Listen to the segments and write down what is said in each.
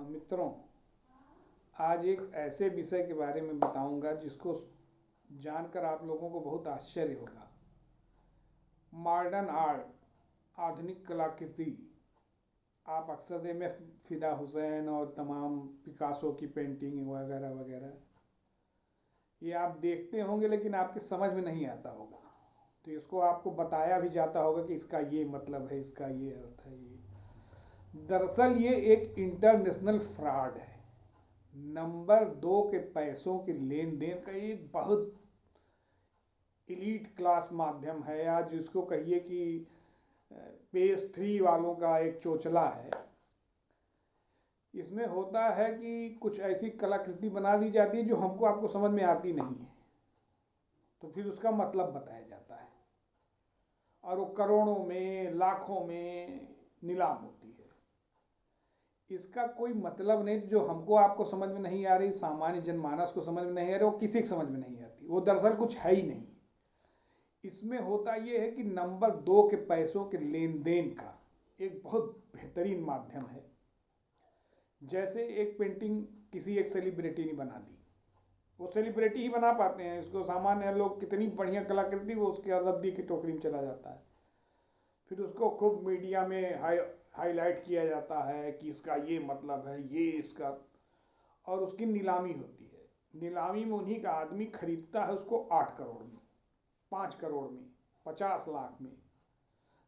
मित्रों, आज एक ऐसे विषय के बारे में बताऊंगा जिसको जानकर आप लोगों को बहुत आश्चर्य होगा। मॉडर्न आर्ट, आधुनिक कलाकृति। आप अक्सर में फिदा हुसैन और तमाम पिकासो की पेंटिंग वगैरह वगैरह ये आप देखते होंगे, लेकिन आपके समझ में नहीं आता होगा। तो इसको आपको बताया भी जाता होगा कि इसका ये मतलब है, इसका ये अर्थ है। ये दरअसल ये एक इंटरनेशनल फ्रॉड है। नंबर 2 के पैसों के लेन देन का एक बहुत एलीट क्लास माध्यम है, या जिसको कहिए कि पेज 3 वालों का एक चोचला है। इसमें होता है कि कुछ ऐसी कलाकृति बना दी जाती है जो हमको आपको समझ में आती नहीं है, तो फिर उसका मतलब बताया जाता है और वो करोड़ों में लाखों में नीलाम होती है। इसका कोई मतलब नहीं। जो हमको आपको समझ में नहीं आ रही, सामान्य जनमानस को समझ में नहीं आ रही, वो किसी को समझ में नहीं आती। वो दरअसल कुछ है ही नहीं। इसमें होता ये है कि नंबर 2 के पैसों के लेन देन का एक बहुत बेहतरीन माध्यम है। जैसे एक पेंटिंग किसी एक सेलिब्रिटी ने बना दी, वो सेलिब्रिटी ही बना पाते हैं इसको। सामान्य लोग कितनी बढ़िया कलाकृति, वो उसके रद्दी की टोकरी में चला जाता है। फिर उसको खूब मीडिया में हाईलाइट किया जाता है कि इसका ये मतलब है, ये इसका, और उसकी नीलामी होती है। नीलामी में उन्हीं का आदमी खरीदता है उसको 8 करोड़ में, 5 करोड़ में, 50 लाख में।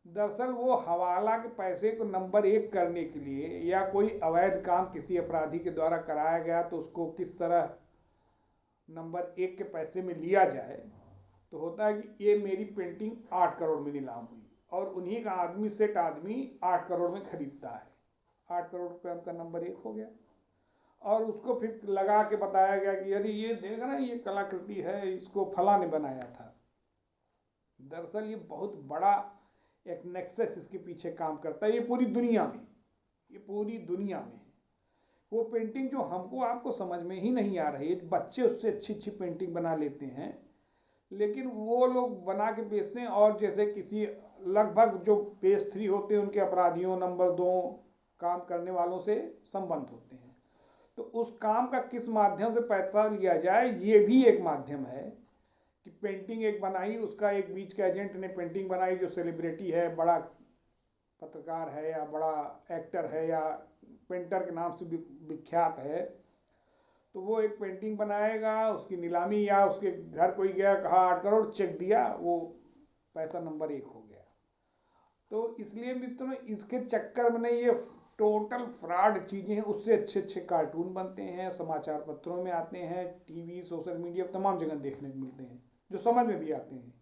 दरअसल वो हवाला के पैसे को नंबर 1 करने के लिए, या कोई अवैध काम किसी अपराधी के द्वारा कराया गया तो उसको किस तरह नंबर 1 के पैसे में लिया जाए, तो होता है कि ये मेरी पेंटिंग 8 करोड़ में नीलाम हुई और उन्हीं का आदमी, सेठ आदमी 8 करोड़ में खरीदता है। 8 करोड़ रुपये उनका नंबर 1 हो गया। और उसको फिर लगा के बताया गया कि अरे ये देख ना, ये कलाकृति है, इसको फला ने बनाया था। दरअसल ये बहुत बड़ा एक नेक्सस इसके पीछे काम करता है। ये पूरी दुनिया में है। वो पेंटिंग जो हमको आपको समझ में ही नहीं आ रही है, बच्चे उससे अच्छी अच्छी पेंटिंग बना लेते हैं, लेकिन वो लोग बना के बेचते हैं। और जैसे किसी लगभग जो पेज 3 होते हैं उनके अपराधियों, नंबर 2 काम करने वालों से संबंध होते हैं। तो उस काम का किस माध्यम से पैसा लिया जाए, ये भी एक माध्यम है। कि पेंटिंग एक बनाई, उसका एक बीच के एजेंट ने पेंटिंग बनाई जो सेलिब्रिटी है, बड़ा पत्रकार है या बड़ा एक्टर है या पेंटर के नाम से विख्यात है, तो वो एक पेंटिंग बनाएगा, उसकी नीलामी, या उसके घर कोई गया, कहा 8 करोड़, चेक दिया, वो पैसा नंबर 1 हो गया। तो इसलिए मित्रों, इसके चक्कर में नहीं, ये टोटल फ्रॉड चीज़ें हैं। उससे अच्छे अच्छे कार्टून बनते हैं, समाचार पत्रों में आते हैं, टीवी, सोशल मीडिया, तमाम जगह देखने को मिलते हैं, जो समझ में भी आते हैं।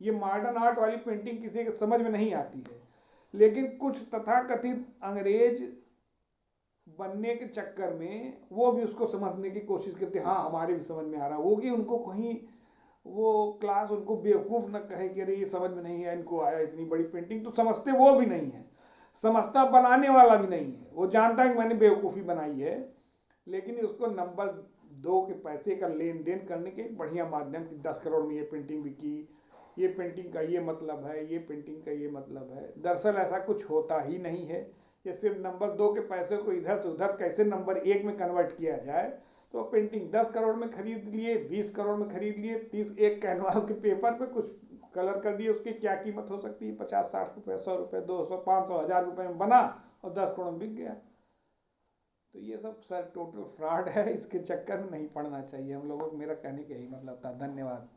ये मॉडर्न आर्ट वाली पेंटिंग किसी के समझ में नहीं आती है, लेकिन कुछ तथाकथित अंग्रेज बनने के चक्कर में वो भी उसको समझने की कोशिश करते हैं। हाँ, हमारे भी समझ में आ रहा है, वो कि उनको कहीं वो क्लास उनको बेवकूफ़ न कहे कि अरे ये समझ में नहीं है, इनको आया इतनी बड़ी पेंटिंग। तो समझते वो भी नहीं है, समझता बनाने वाला भी नहीं है। वो जानता है कि मैंने बेवकूफ़ी बनाई है, लेकिन उसको नंबर 2 के पैसे का लेन देन करने के बढ़िया माध्यम कि 10 करोड़ में ये पेंटिंग बिकी, ये पेंटिंग का ये मतलब है, ये पेंटिंग का ये मतलब है। दरअसल ऐसा कुछ होता ही नहीं है। ये सिर्फ नंबर 2 के पैसे को इधर से उधर कैसे नंबर 1 में कन्वर्ट किया जाए। तो पेंटिंग 10 करोड़ में खरीद लिए, 20 करोड़ में खरीद लिए, 30 एक कैनवास के पेपर पे कुछ कलर कर दिए, उसकी क्या कीमत हो सकती है? 50-60 रुपये, 100 रुपये, 200, 500, 1000 रुपये में बना और 10 करोड़ में बिक गया। तो ये सब सर टोटल फ्रॉड है। इसके चक्कर में नहीं पड़ना चाहिए हम लोगों को। मेरा कहने का यही मतलब था। धन्यवाद।